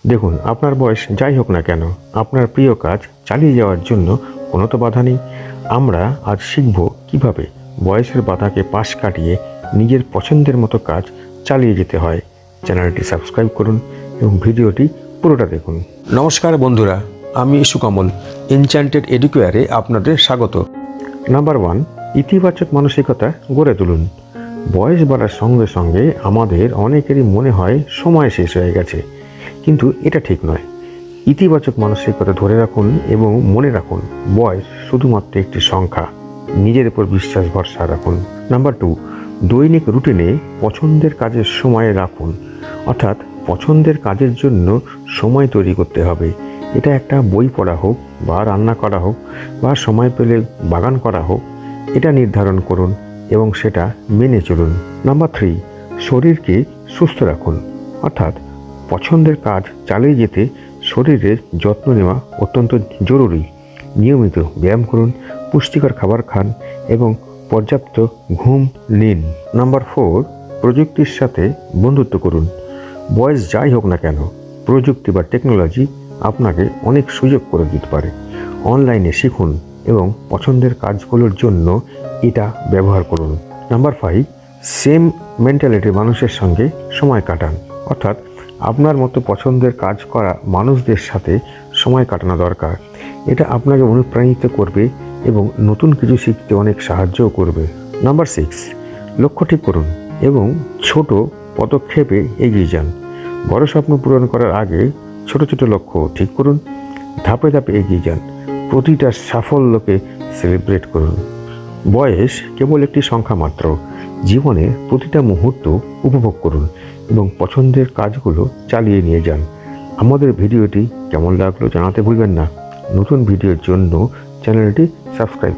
দেখুন, আপনার বয়স যাই হোক না কেন, আপনার প্রিয় কাজ চালিয়ে যাওয়ার জন্য কোনো তো বাধা নেই। আমরা আজ শিখব কিভাবে বয়সের বাধাকে পাশ কাটিয়ে নিজের পছন্দের মতো কাজ চালিয়ে যেতে হয়। চ্যানেলটি সাবস্ক্রাইব করুন এবং ভিডিওটি পুরোটা দেখুন। নমস্কার বন্ধুরা, আমি সুকমল। এনচ্যান্টেড এডুকেয়ারে আপনাদের স্বাগত। নাম্বার 1, ইতিবাচক মানসিকতা গড়ে তুলুন। বয়স বাড়ার সঙ্গে সঙ্গে আমাদের অনেকেরই মনে হয় সময় শেষ হয়ে গেছে, কিন্তু এটা ঠিক নয়। ইতিবাচক মানসিকতা ধরে রাখুন এবং মনে রাখুন, বয়স শুধুমাত্র একটি সংখ্যা। নিজের উপর বিশ্বাস ভরসা রাখুন। নাম্বার 2, দৈনিক রুটিনে পছন্দের কাজের সময় রাখুন। অর্থাৎ পছন্দের কাজের জন্য সময় তৈরি করতে হবে। এটা একটা বই পড়া হোক বা রান্না করা হোক বা সময় পেলে বাগান করা হোক, এটা নির্ধারণ করুন এবং সেটা মেনে চলুন। নাম্বার 3, শরীরকে সুস্থ রাখুন। অর্থাৎ পছন্দের কাজ চালিয়ে যেতে শরীরের যত্ন নেওয়া অত্যন্ত জরুরি। নিয়মিত ব্যায়াম করুন, পুষ্টিকর খাবার খান এবং পর্যাপ্ত ঘুম নিন। নাম্বার 4, প্রযুক্তির সাথে বন্ধুত্ব করুন। বয়স যাই হোক না কেন, প্রযুক্তি বা টেকনোলজি আপনাকে অনেক সুযোগ করে দিতে পারে। অনলাইনে শিখুন এবং পছন্দের কাজগুলোর জন্য এটা ব্যবহার করুন। নাম্বার 5, সেম মেন্টালিটির মানুষের সঙ্গে সময় কাটান। অর্থাৎ আপনার মতো পছন্দের কাজ করা মানুষদের সাথে সময় কাটানো দরকার। এটা আপনাকে অনুপ্রাণিত করবে এবং নতুন কিছু শিখতে অনেক সাহায্যও করবে। নাম্বার 6, লক্ষ্য ঠিক করুন এবং ছোট পদক্ষেপে এগিয়ে যান। বড় স্বপ্ন পূরণ করার আগে ছোট ছোট লক্ষ্য ঠিক করুন, ধাপে ধাপে এগিয়ে যান, প্রতিটা সাফল্যকে সেলিব্রেট করুন। বয়স কেবল একটি সংখ্যা মাত্র। জীবনের প্রতিটা মুহূর্ত উপভোগ করুন এবং পছন্দের কাজগুলো চালিয়ে নিয়ে যান। আমাদের ভিডিওটি কেমন লাগলো জানাতে ভুলবেন না। নতুন ভিডিওর জন্য চ্যানেলটি সাবস্ক্রাইব